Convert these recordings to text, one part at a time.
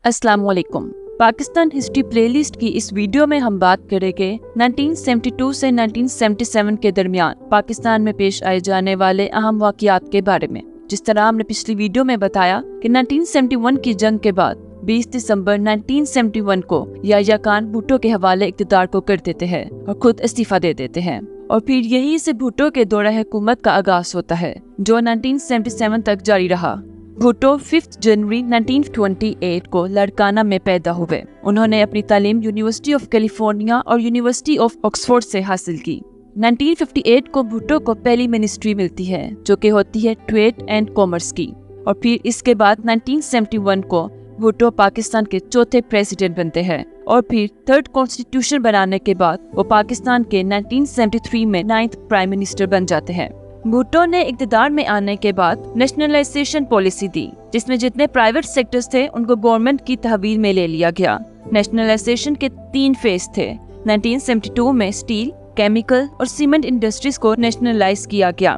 अस्सलाम वालेकुम। Pakistan history playlist की इस वीडियो में हम बात करेंगे 1972 से 1977 के दरमियान पाकिस्तान में पेश आए जाने वाले अहम वाक़यात के बारे में। जिस तरह हमने पिछली वीडियो में बताया कि 1971 की जंग के बाद 20 दिसंबर 1971 को याह्या खान भुट्टो के हवाले इक़्तिदार को कर देते हैं और खुद इस्तीफा दे देते हैं, और फिर यहीं से भुट्टो के दौरे हुकूमत का आगाज होता है जो 1977 तक जारी रहा। भुट्टो 5 जनवरी 1928 को लड़काना में पैदा हुए। उन्होंने अपनी तालीम यूनिवर्सिटी ऑफ कैलिफोर्निया और यूनिवर्सिटी ऑफ ऑक्सफोर्ड से हासिल की। 1958 को भुट्टो को पहली मिनिस्ट्री मिलती है जो कि होती है ट्रेड एंड कॉमर्स की, और फिर इसके बाद 1971 को भुट्टो पाकिस्तान के चौथे प्रेसिडेंट बनते हैं, और फिर थर्ड कॉन्स्टिट्यूशन बनाने के बाद वो पाकिस्तान के 1973 में 9th प्राइम मिनिस्टर बन जाते हैं। भुट्टो ने इक़्तिदार में आने के बाद नेशनलाइजेशन पॉलिसी दी, जिसमें जितने प्राइवेट सेक्टर्स थे उनको गवर्नमेंट की तहवील में ले लिया गया। नेशनलाइजेशन के 3 फेज थे। 1972 में स्टील, केमिकल और सीमेंट इंडस्ट्रीज को नेशनलाइज किया गया।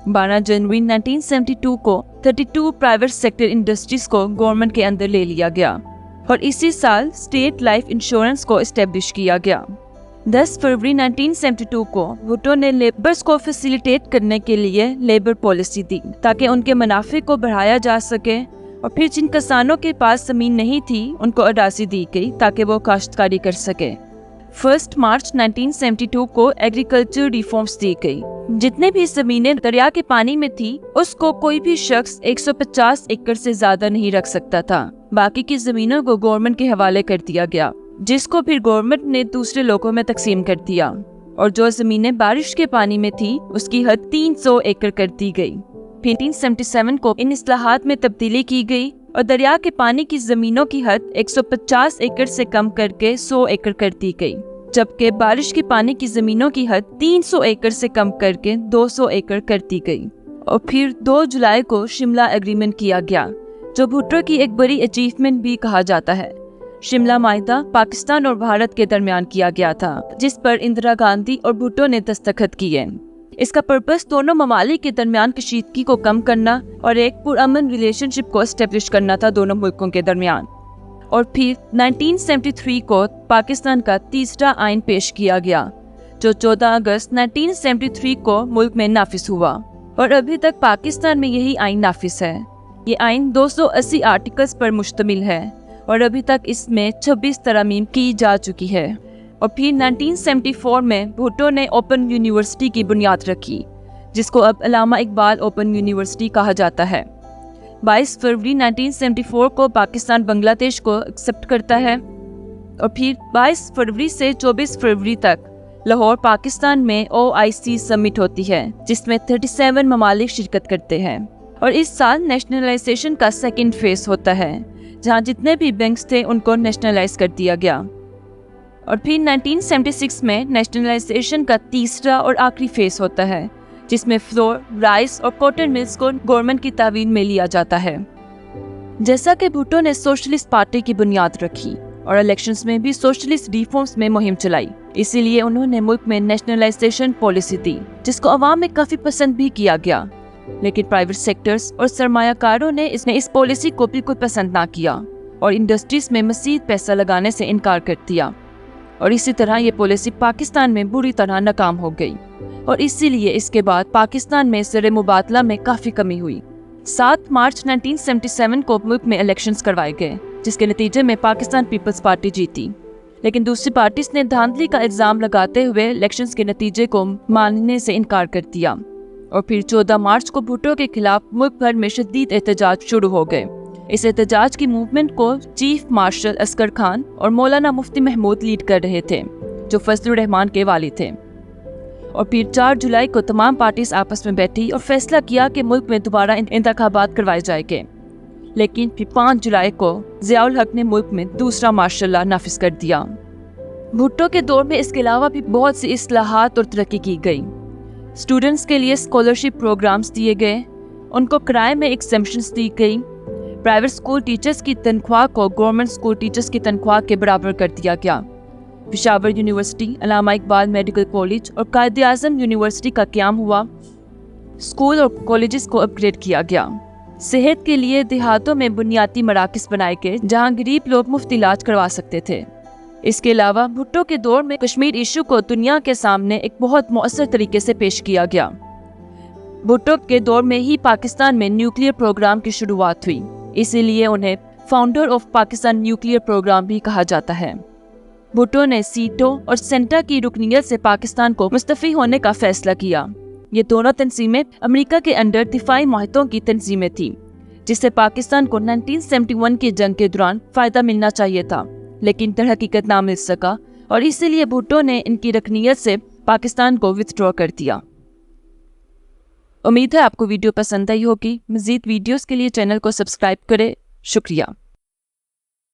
12 जनवरी 1972 को 32 प्राइवेट सेक्टर इंडस्ट्रीज को गवर्नमेंट के अंदर ले लिया गया, और इसी साल स्टेट लाइफ इंश्योरेंस को एस्टेब्लिश किया गया। 10 फरवरी 1972 को भुट्टो ने लेबर्स को फैसिलिटेट करने के लिए लेबर पॉलिसी दी ताकि उनके मुनाफे को बढ़ाया जा सके, और फिर जिन किसानों के पास जमीन नहीं थी उनको अराजी दी गई ताकि वो काश्तकारी कर सके। 1 मार्च 1972 को एग्रीकल्चर रिफॉर्म्स दी गई। जितने भी जमीनें दरिया के पानी में थी उसको कोई भी शख्स 150 एकड़ से ज्यादा नहीं रख सकता था। बाकी की जमीनों को गवर्नमेंट के हवाले कर दिया गया, जिसको फिर गवर्नमेंट ने दूसरे लोगों में तकसीम कर दिया, और जो जमीनें बारिश के पानी में थी उसकी हद 300 एकड़ कर दी गई। 1977 को इन इस्लाहात में तब्दीली की गई और दरिया के पानी की जमीनों की हद 150 एकड़ से कम करके 100 एकड़ कर दी गई, जबकि बारिश के पानी की जमीनों की हद 300 एकड़ से कम करके 200 एकड़ कर दी गई। और फिर 2 जुलाई को शिमला एग्रीमेंट किया गया, जो भुट्टो की एक बड़ी अचीवमेंट भी कहा जाता है। शिमला माहिदा पाकिस्तान और भारत के दरमियान किया गया था, जिस पर इंदिरा गांधी और भुट्टो ने दस्तखत किए। इसका पर्पस दोनों ममालिक के दरमियान कशीदगी को कम करना और एक पुरअमन रिलेशनशिप को एस्टेब्लिश करना था दोनों मुल्कों के दरमियान। और फिर 1973 को पाकिस्तान का तीसरा आइन पेश किया गया, जो 14 अगस्त 1973 को मुल्क में नाफिज हुआ, और अभी तक पाकिस्तान में यही आइन नाफिज है। ये आइन 280 आर्टिकल्स पर मुश्तमिल है, और अभी तक इसमें 26 तरमीम की जा चुकी है। और फिर 1974 में भुट्टो ने ओपन यूनिवर्सिटी की बुनियाद रखी, जिसको अब अल्लामा इकबाल ओपन यूनिवर्सिटी कहा जाता है। 22 फरवरी 1974 को पाकिस्तान बांग्लादेश को एक्सेप्ट करता है, और फिर 22 फरवरी से 24 फरवरी तक लाहौर पाकिस्तान में OIC समिट होती है, जिसमें 37 ममालिक शिरकत करते हैं। और इस साल नेशनलाइजेशन का सेकेंड फेज होता है, जहाँ जितने भी बैंक्स थे उनको नेशनलाइज कर दिया गया। और फिर 1976 में नेशनलाइजेशन का तीसरा और आखिरी फेज होता है, जिसमें फ्लोर, राइस और कॉटन मिल्स को गवर्नमेंट की तावीन में लिया जाता है। जैसा कि भुट्टो ने सोशलिस्ट पार्टी की बुनियाद रखी और इलेक्शंस में भी सोशलिस्ट रिफॉर्म्स में मुहिम चलाई, इसीलिए उन्होंने मुल्क में नेशनलाइजेशन पॉलिसी दी, जिसको अवाम में काफी पसंद भी किया गया। लेकिन प्राइवेट सेक्टर्स और सरमायाकारों ने इस पॉलिसी को बिल्कुल पसंद ना किया और इंडस्ट्रीज में मज़ीद पैसा लगाने से इनकार कर दिया, और इसी तरह ये पॉलिसी पाकिस्तान में बुरी तरह नाकाम हो गई, और इसीलिए इसके बाद पाकिस्तान में ज़र मुबादला में काफ़ी कमी हुई। 7 मार्च 1977 को मुल्क में इलेक्शंस करवाए गए, जिसके नतीजे में पाकिस्तान पीपल्स पार्टी जीती। लेकिन दूसरी पार्टीज ने धांधली का इल्ज़ाम लगाते हुए इलेक्शंस के नतीजे को मानने से इनकार कर दिया, और फिर 14 मार्च को भुट्टो के खिलाफ मुल्क भर में शदीद एहतजाज शुरू हो गए। इस एहतजाज की मूवमेंट को चीफ मार्शल असगर खान और मौलाना मुफ्ती महमूद लीड कर रहे थे, जो फजलुर रहमान के वालिद थे। और फिर 4 जुलाई को तमाम पार्टीज आपस में बैठी और फैसला किया कि मुल्क में दोबारा इंतखाबात करवाए जाएंगे। लेकिन फिर 5 जुलाई को ज़ियाउल हक ने मुल्क में दूसरा मार्शल लॉ नाफिज कर दिया। भुट्टो के दौर में इसके अलावा भी बहुत सी इस्लाहात और तरक्की की गई। स्टूडेंट्स के लिए स्कॉलरशिप प्रोग्राम्स दिए गए, उनको किराए में एक्सेम्पशंस दी गई। प्राइवेट स्कूल टीचर्स की तनख्वाह को गवर्नमेंट स्कूल टीचर्स की तनख्वाह के बराबर कर दिया गया। पेशावर यूनिवर्सिटी, अल्लामा इकबाल मेडिकल कॉलेज और कायद-ए-आज़म यूनिवर्सिटी का क़याम हुआ। स्कूल और कॉलेजेस को अपग्रेड किया गया। सेहत के लिए देहातों में बुनियादी मराकज़ बनाए गए जहां गरीब लोग मुफ्त इलाज करवा सकते थे। इसके अलावा भुट्टो के दौर में कश्मीर इशू को दुनिया के सामने एक बहुत मौसर तरीके से पेश किया गया। भुट्टो के दौर में ही पाकिस्तान में न्यूक्लियर प्रोग्राम की शुरुआत हुई, इसीलिए उन्हें founder of Pakistan nuclear program भी कहा जाता है। भुट्टो ने सीटो और सेंटा की रुकनीत से पाकिस्तान को मुस्तफ़ी होने का फैसला किया। ये दोनों तंजीमें अमेरिका के अंडर दिफाई माहितों की तंजीमें थीं, जिससे पाकिस्तान को 1971 की जंग के दौरान फ़ायदा मिलना चाहिए था, लेकिन दरहकीकत ना मिल सका और इसीलिए भुट्टो ने इनकी रकनीत से पाकिस्तान को विथड्रॉ कर दिया। उम्मीद है आपको वीडियो पसंद आई होगी। मज़ीद वीडियोस के लिए चैनल को सब्सक्राइब करें। शुक्रिया।